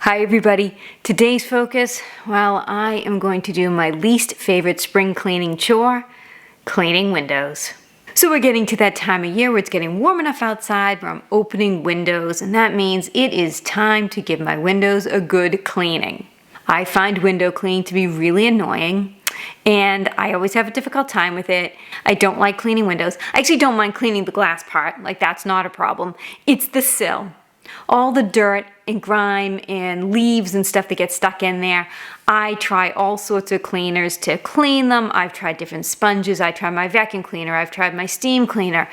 Hi everybody. Today's focus, well, I am going to do my least favorite spring cleaning chore, cleaning windows. So we're getting to that time of year where it's getting warm enough outside where I'm opening windows, and that means it is time to give my windows a good cleaning. I find window cleaning to be really annoying, and I always have a difficult time with it. I don't like cleaning windows. I actually don't mind cleaning the glass part, like that's not a problem. It's the sill. All the dirt and grime and leaves and stuff that get stuck in there. I try all sorts of cleaners to clean them. I've tried different sponges. I tried my vacuum cleaner. I've tried my steam cleaner.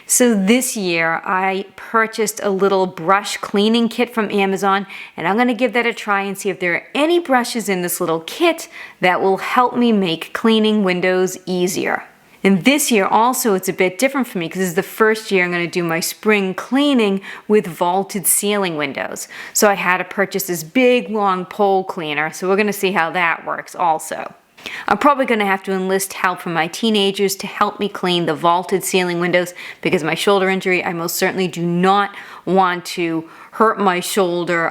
So this year I purchased a little brush cleaning kit from Amazon, and I'm going to give that a try and see if there are any brushes in this little kit that will help me make cleaning windows easier. And this year also it's a bit different for me because this is the first year I'm going to do my spring cleaning with vaulted ceiling windows. So I had to purchase this big long pole cleaner, so we're going to see how that works also. I'm probably going to have to enlist help from my teenagers to help me clean the vaulted ceiling windows because of my shoulder injury. I most certainly do not want to hurt my shoulder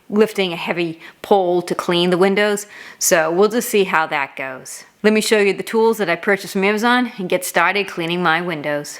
lifting a heavy pole to clean the windows. So we'll just see how that goes. Let me show you the tools that I purchased from Amazon and get started cleaning my windows.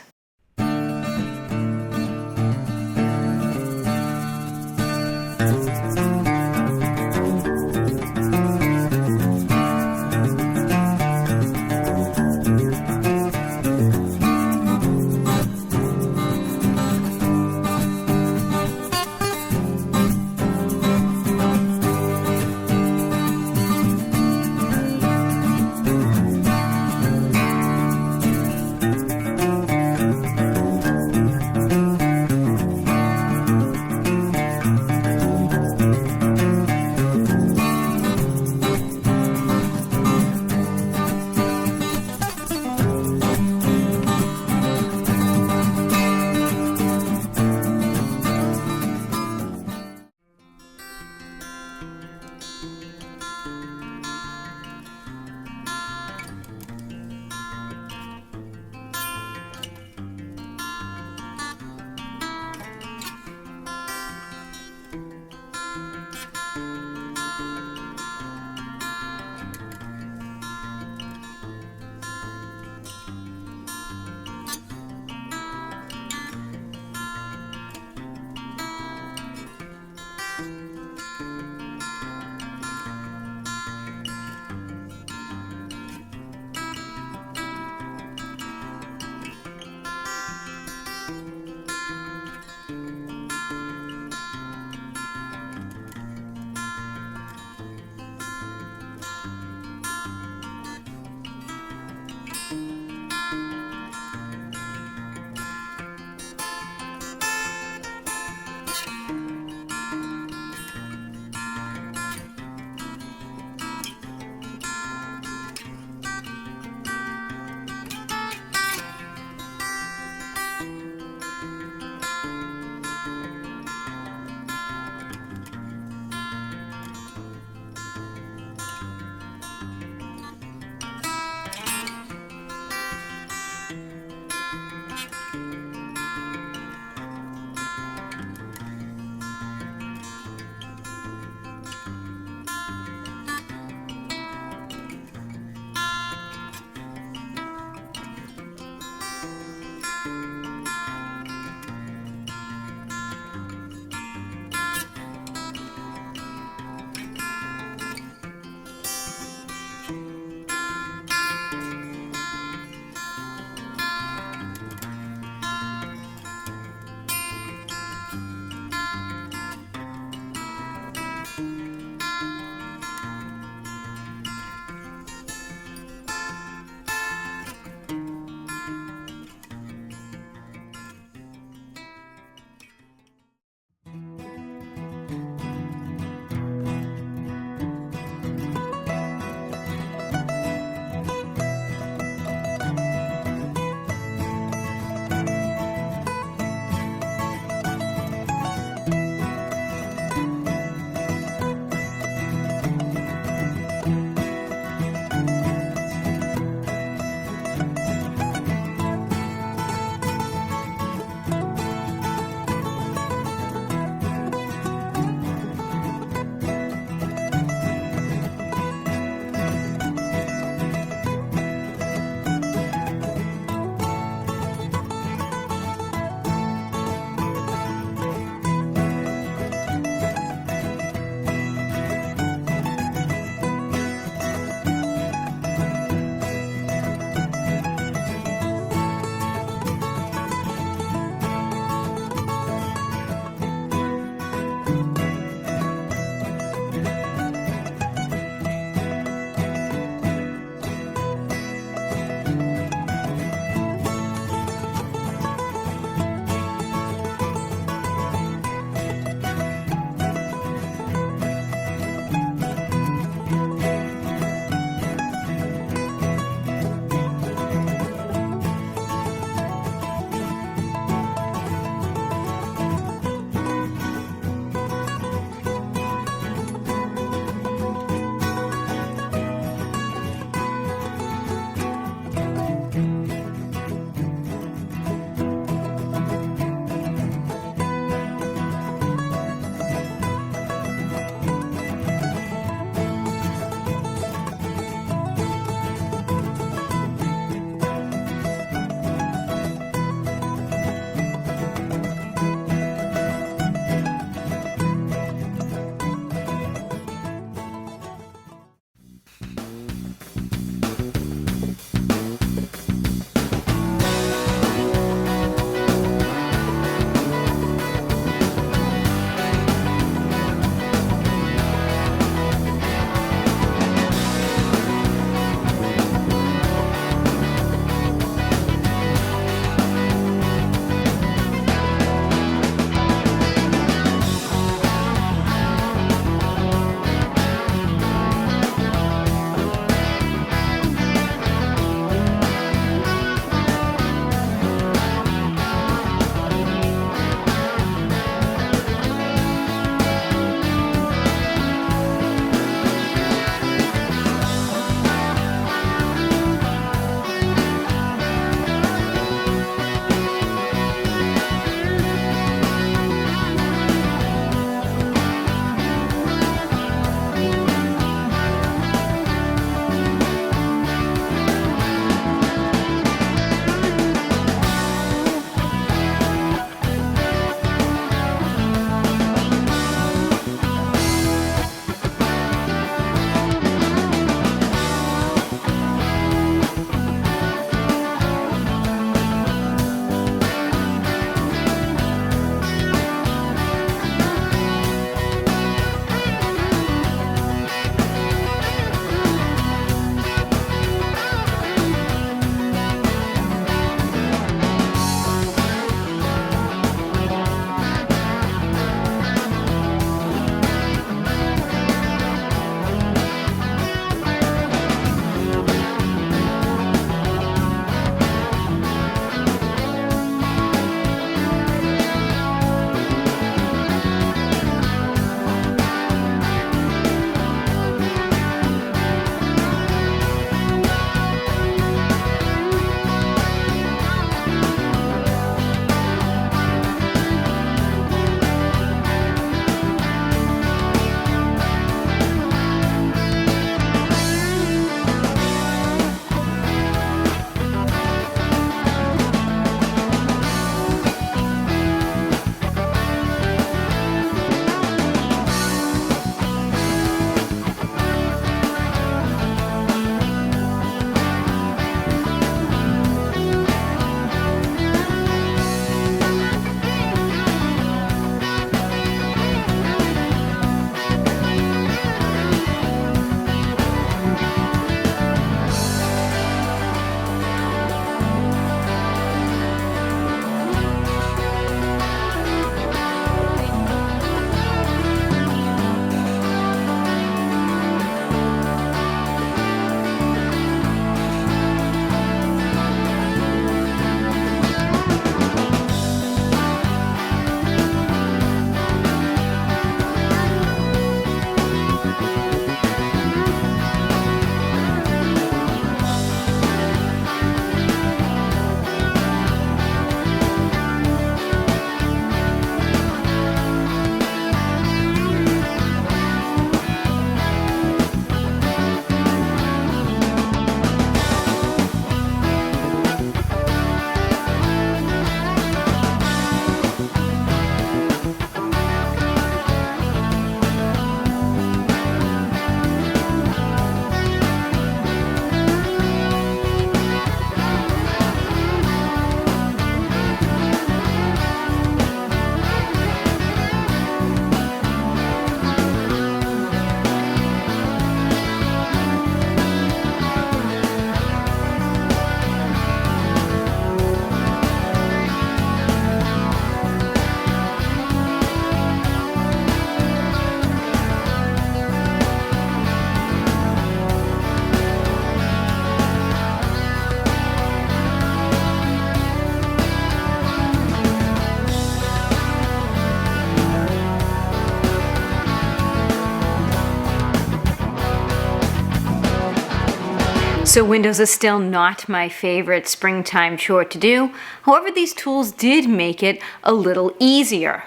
So windows are still not my favorite springtime chore to do. However, these tools did make it a little easier.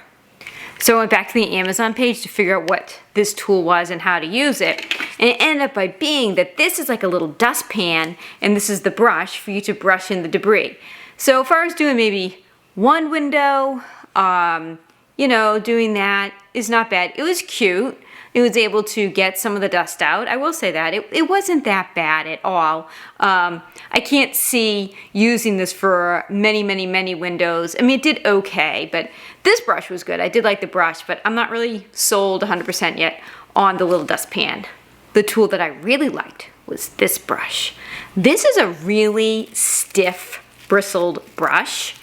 So I went back to the Amazon page to figure out what this tool was and how to use it. And it ended up by being that this is like a little dustpan and this is the brush for you to brush in the debris. So if I was doing maybe one window, doing that is not bad. It was cute. It was able to get some of the dust out. I will say that. It wasn't that bad at all. I can't see using this for many windows. I mean, it did okay, but this brush was good. I did like the brush, but I'm not really sold 100% yet on the little dustpan. The tool that I really liked was this brush. This is a really stiff, bristled brush,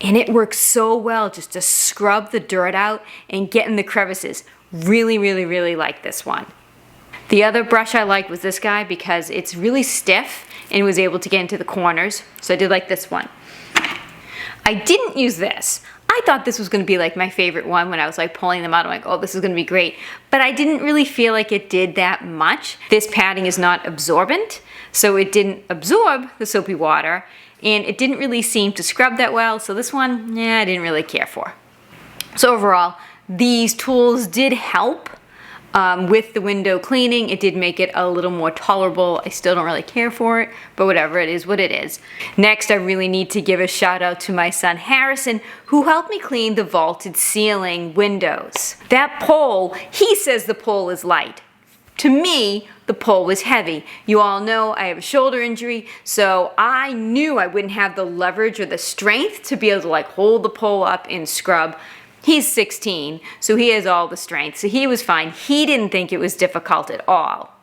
and it works so well just to scrub the dirt out and get in the crevices. Really like this one. The other brush I liked was this guy because it's really stiff and was able to get into the corners. So I did like this one. I didn't use this. I thought this was going to be like my favorite one when I was like pulling them out. I'm like, oh, this is going to be great. But I didn't really feel like it did that much. This padding is not absorbent, so it didn't absorb the soapy water, and it didn't really seem to scrub that well. So this one, I didn't really care for. So overall, these tools did help with the window cleaning. It did make it a little more tolerable. I still don't really care for it, but whatever, it is what it is. Next, I really need to give a shout out to my son Harrison, who helped me clean the vaulted ceiling windows. That pole, he says the pole is light. To me, the pole was heavy. You all know I have a shoulder injury, so I knew I wouldn't have the leverage or the strength to be able to like hold the pole up and scrub. He's 16, so he has all the strength, so he was fine. He didn't think it was difficult at all.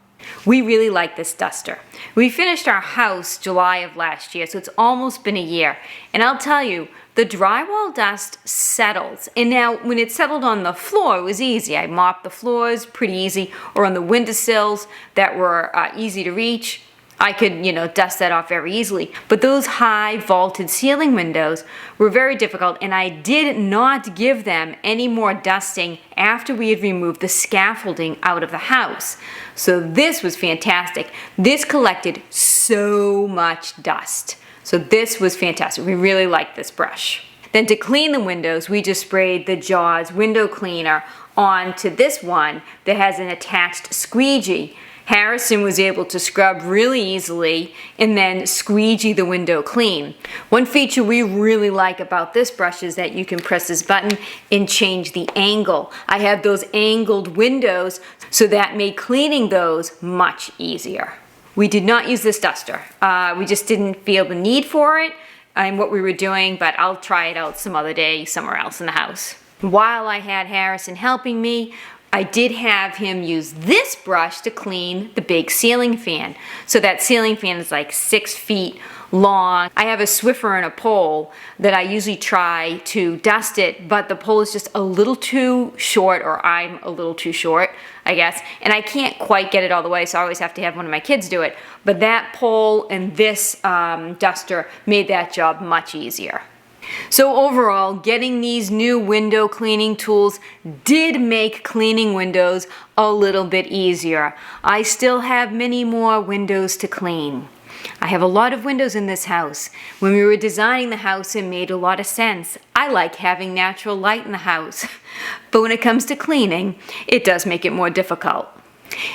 We really like this duster. We finished our house July of last year, so it's almost been a year. And I'll tell you, the drywall dust settles. And now, when it settled on the floor, it was easy. I mopped the floors, pretty easy, or on the windowsills that were easy to reach. I could, dust that off very easily. But those high vaulted ceiling windows were very difficult, and I did not give them any more dusting after we had removed the scaffolding out of the house. So this was fantastic. This collected so much dust. So this was fantastic. We really liked this brush. Then to clean the windows, we just sprayed the Jaws window cleaner onto this one that has an attached squeegee. Harrison was able to scrub really easily and then squeegee the window clean. One feature we really like about this brush is that you can press this button and change the angle. I have those angled windows, so that made cleaning those much easier. We did not use this duster. We just didn't feel the need for it and what we were doing, but I'll try it out some other day somewhere else in the house. While I had Harrison helping me, I did have him use this brush to clean the big ceiling fan. So that ceiling fan is like 6 feet long. I have a Swiffer and a pole that I usually try to dust it, but the pole is just a little too short, or I'm a little too short, I guess, and I can't quite get it all the way, so I always have to have one of my kids do it. But that pole and this duster made that job much easier. So overall, getting these new window cleaning tools did make cleaning windows a little bit easier. I still have many more windows to clean. I have a lot of windows in this house. When we were designing the house, it made a lot of sense. I like having natural light in the house. But when it comes to cleaning, it does make it more difficult.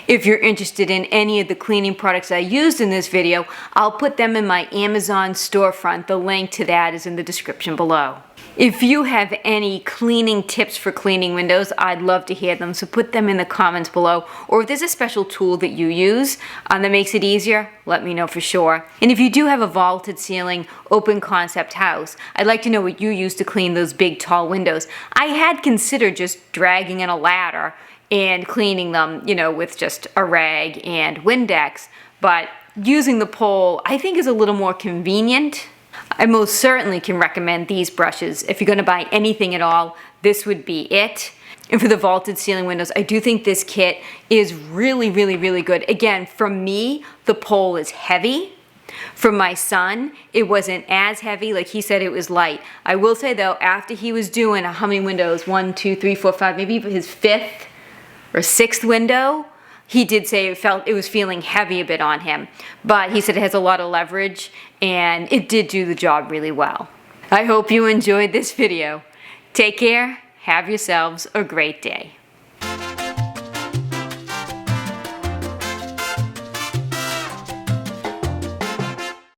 If you're interested in any of the cleaning products I used in this video, I'll put them in my Amazon storefront. The link to that is in the description below. If you have any cleaning tips for cleaning windows, I'd love to hear them, so put them in the comments below. Or if there's a special tool that you use that makes it easier, let me know for sure. And if you do have a vaulted ceiling, open concept house, I'd like to know what you use to clean those big tall windows. I had considered just dragging in a ladder and cleaning them, with just a rag and Windex, but using the pole I think is a little more convenient. I most certainly can recommend these brushes. If you're going to buy anything at all, this would be it. And for the vaulted ceiling windows, I do think this kit is really good. Again, for me, the pole is heavy. For my son, it wasn't as heavy. Like he said, it was light. I will say though, after he was doing how many windows? 1, 2, 3, 4, 5, maybe his 5th or 6th window, he did say it was feeling heavy a bit on him, but he said it has a lot of leverage and it did do the job really well. I hope you enjoyed this video. Take care. Have yourselves a great day.